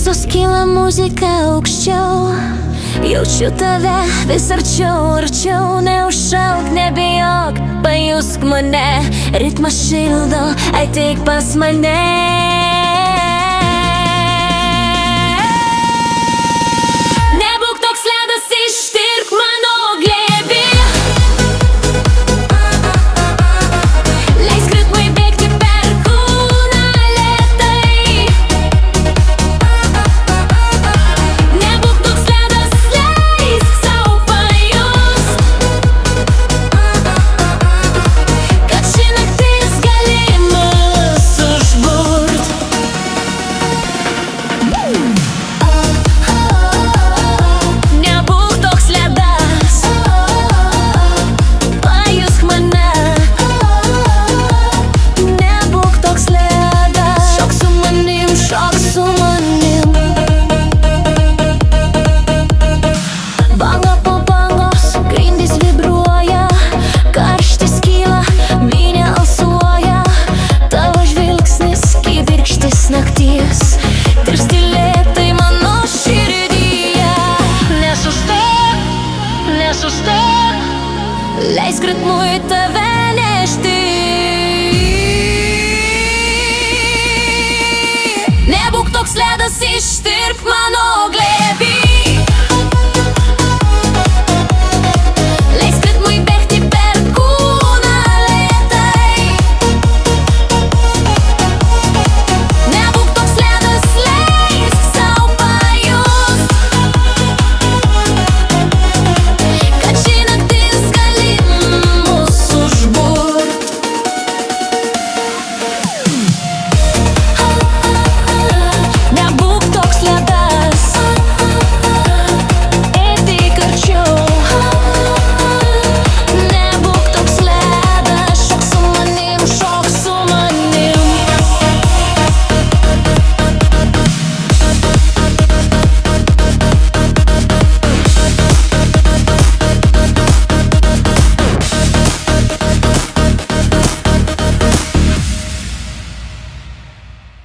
Visos kyla muzika aukščiau, jaučiu tave vis arčiau, arčiau. Neužšauk, nebijok, pajusk mane, ritmas šildo, ateik pas mane. Nebūk toks ledas, ištirk mano glėbį. Leisk ritmui bėgti per kūną lėtai. Nebūk toks ledas, leisk sau pajust, kad ši naktis gali mus užburt. Nebūk toks ledas, pajusk mane. Nebūk toks ledas, šok su manim, šok su manim. Banga po bangos, grindys vibruoja, karštis kyla, minia alsuoja. Tavo žvilgsnis, kibirkštis nakties, tirpsti lėtai mano širdyje. Nesustok, nesustok, leisk ritmui tave nešti. Nebūk toks ledas,